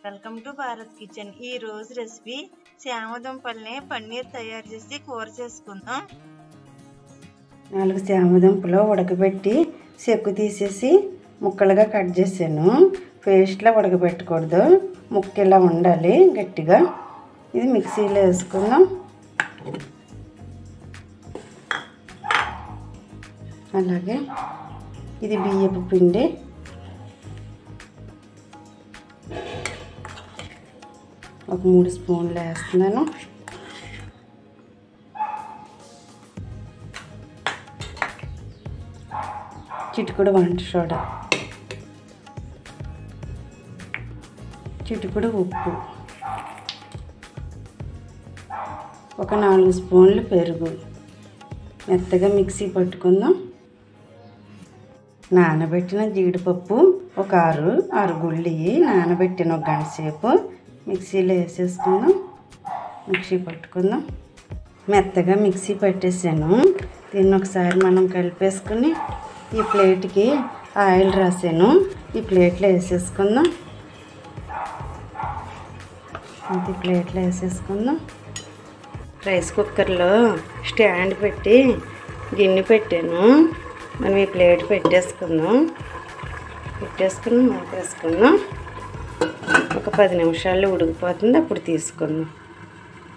Welcome to Bharat kitchen. ఈ రోజు recipe చామదుంపల్ని paneer తయారు చేసి కూర చేసుకుందాం. 4 చామదుంపలు ఉడకబెట్టి చెక్కు తీసేసి ముక్కలుగా కట్ చేశాను. పేస్ట్లా ఉడకబెట్టకూడదు, ముక్క ఇలా ఉండాలి గట్టిగా. ఇది మిక్సీలో వేసుకుందాం. అలాగే ఇది బియ్యపు పిండి, ఒక 3 స్పూన్లు వేస్తున్నాను. చిటికుడు వంట సోడా, చిటికుడు ఉప్పు, ఒక 4 స్పూన్లు పెరుగు. మెత్తగా మిక్సీ పట్టుకుందాం. నానబెట్టిన జీడిపప్పు ఒక 6 గుళ్ళి నానబెట్టిన ఒక గంట సేపు మిక్సీలో వేసేసుకుందాం. మిక్సీ పట్టుకుందాం. మెత్తగా మిక్సీ పట్టేసాను. దీన్ని ఒకసారి మనం కలిపేసుకుని ఈ ప్లేట్కి ఆయిల్ రాసాను. ఈ ప్లేట్లో వేసేసుకుందాం. ఈ ప్లేట్లో వేసేసుకుందాం. రైస్ కుక్కర్లో స్టాండ్ పెట్టి గిన్నె పెట్టాను. మనం ఈ ప్లేట్ పెట్టేసుకుందాం. వేపేసుకుందాం. ఒక 10 నిమిషాల్లో ఉడికిపోతుంది, అప్పుడు తీసుకుందాం.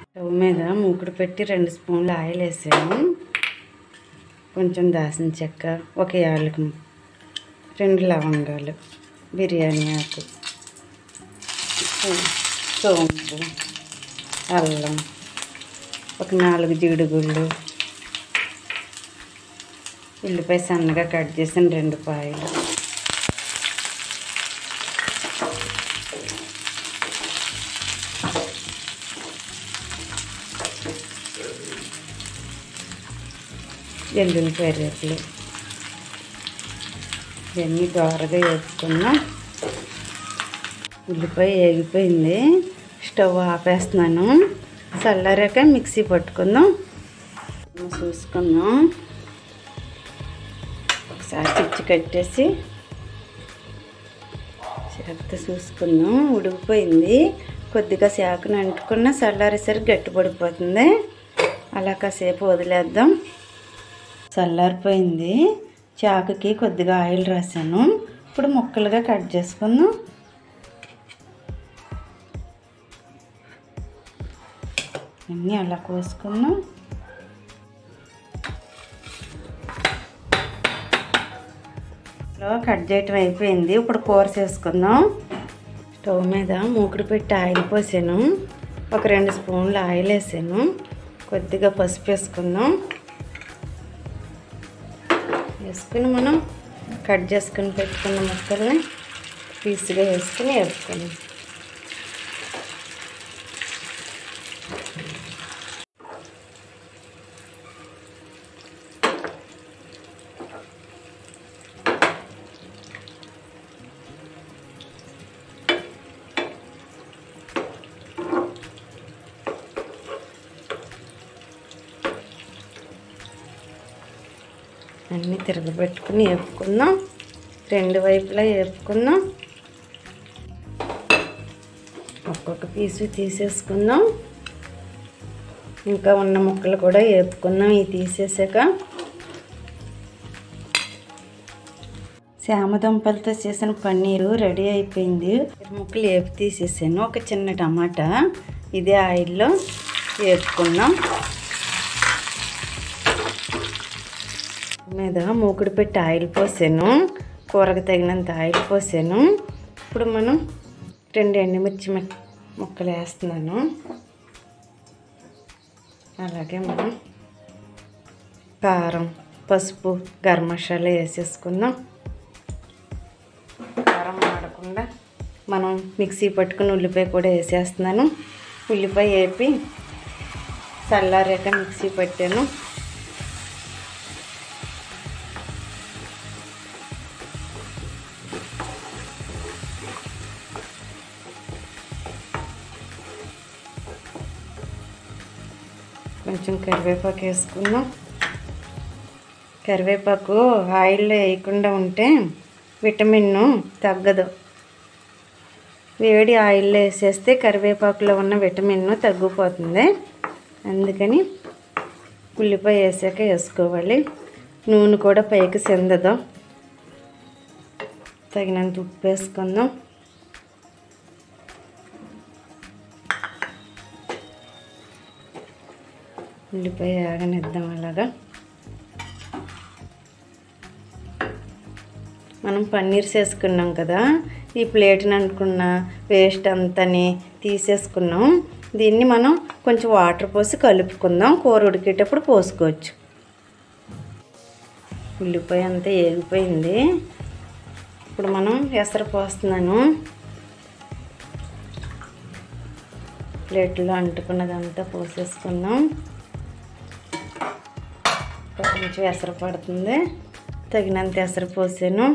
స్టవ్ మీద మూకుడు పెట్టి 2 స్పూన్లు ఆయిల్ వేసాను. కొంచెం దాల్చిన చెక్క, ఒక యాలకులు, 2 లవంగాలు, బిర్యానీ ఆకు, సోంపు, అల్లం, ఒక 4 జీడిగుళ్ళు, ఉల్లిపాయ సన్నగా కట్ చేసిన 2 పాయలు, ఎల్లుల్లిపాయ రేకులు. ఇవన్నీ దోరగా వేసుకున్నాం. ఉల్లిపాయ వేగిపోయింది. స్టవ్ ఆపేస్తున్నాను. చల్లారాక మిక్సీ పట్టుకుందాం. చూసుకుందాం. ఒకసారి చిచ్చు కట్టేసి చేతితో చూసుకుందాం. ఉడికిపోయింది. కొద్దిగా శాఖను అంటుకున్న చల్లారేసరికి గట్టిపడిపోతుంది. అలా కాసేపు వదిలేద్దాం. చల్లారిపోయింది. చాకుకి కొద్దిగా ఆయిల్ రాసాను. ఇప్పుడు ముక్కలుగా కట్ చేసుకుందాం. అన్నీ అలా కోసుకుందాం. కట్ చేయటం అయిపోయింది. ఇప్పుడు కూర చేసుకుందాం. స్టవ్ మీద మూకుడు పెట్టి ఆయిల్ పోసాను. ఒక 2 స్పూన్లు ఆయిల్ వేసాను. కొద్దిగా పసుపు వేసుకుందాం. వేసుకుని మనం కట్ చేసుకుని పెట్టుకున్న ముక్కల్ని పీసుగా వేసుకుని వేపుకుందాం. అన్నీ తిరగబెట్టుకుని వేపుకుందాం. 2 వైపులా వేపుకుందాం. ఒక్కొక్క పీసు తీసేసుకుందాం. ఇంకా ఉన్న ముక్కలు కూడా వేపుకుందాం. ఇవి తీసేసాక చామదుంపలతో చేసిన పన్నీరు రెడీ అయిపోయింది. ముక్కలు వేపు తీసేసాను. ఒక చిన్న టమాటా ఇదే ఆయిల్లో వేపుకుందాం. మీద మూకుడు పెట్టి ఆయిల్ పోసాను. కూరకు తగినంత ఆయిల్ పోసాను. ఇప్పుడు మనం 2 ఎండుమిర్చి ముక్కలు వేస్తున్నాను. అలాగే మనం కారం, పసుపు, గరం మసాలా వేసేసుకుందాం. కారం ఆడకుండా మనం మిక్సీ పట్టుకుని ఉల్లిపాయ కూడా వేసేస్తున్నాను. ఉల్లిపాయ వేపి చల్లారాక మిక్సీ పట్టాను. కొంచెం కరివేపాకు వేసుకుందాం. కరివేపాకు ఆయిల్లో వేయకుండా ఉంటే విటమిన్ తగ్గదు. వేడి ఆయిల్లో వేసేస్తే కరివేపాకులో ఉన్న విటమిన్ తగ్గిపోతుంది. అందుకని ఉల్లిపాయ వేసాక వేసుకోవాలి. నూనె కూడా పైకి సిందదు. తగినంత ఉప్పు వేసుకుందాం. ఉల్లిపాయ ఆగనిద్దాం. అలాగా మనం పన్నీర్ చేసుకున్నాం కదా, ఈ ప్లేట్ని అనుకున్న వేస్ట్ అంతని తీసేసుకున్నాం. దీన్ని మనం కొంచెం వాటర్ పోసి కలుపుకుందాం. కూర ఉడికేటప్పుడు పోసుకోవచ్చు. ఉల్లిపాయ అంతా వేగిపోయింది. ఇప్పుడు మనం ఎసరు పోస్తున్నాను. ప్లేట్లో అంటుకున్నదంతా పోసేసుకున్నాం. కొంచెం ఎసరు పడుతుంది. తగినంత ఎసరు పోసాను.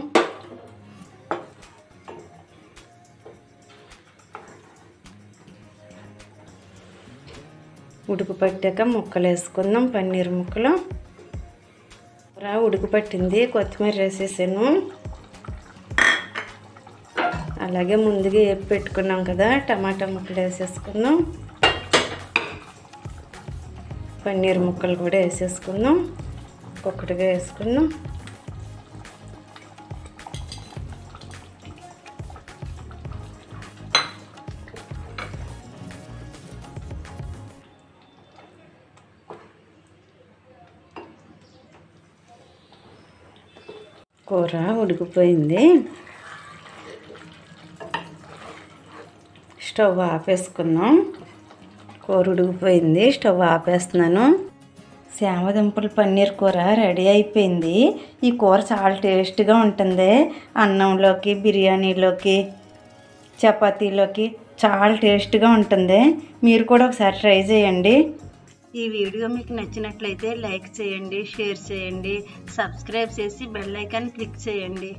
ఉడుకు పట్టాక ముక్కలు వేసుకుందాం. పన్నీర్ ముక్కలు ఉడుకు పట్టింది. కొత్తిమీర వేసేసాను. అలాగే ముందుగా వేపి పెట్టుకున్నాం కదా, టమాటా ముక్కలు వేసేసుకుందాం. పన్నీర్ ముక్కలు కూడా వేసేసుకుందాం. ఒక్కొక్కటిగా వేసుకుందాం. కూర ఉడికిపోయింది. స్టవ్ ఆపేసుకుందాం. కూర ఉడికిపోయింది. స్టవ్ ఆపేస్తున్నాను. శామదుంపల పన్నీర్ కూర రెడీ అయిపోయింది. ఈ కూర చాలా టేస్ట్గా ఉంటుంది. అన్నంలోకి, బిర్యానీలోకి, చపాతీలోకి చాలా టేస్ట్గా ఉంటుంది. మీరు కూడా ఒకసారి ట్రై చేయండి. ఈ వీడియో మీకు నచ్చినట్లయితే లైక్ చేయండి, షేర్ చేయండి, సబ్స్క్రైబ్ చేసి బెల్ ఐకాన్ క్లిక్ చేయండి.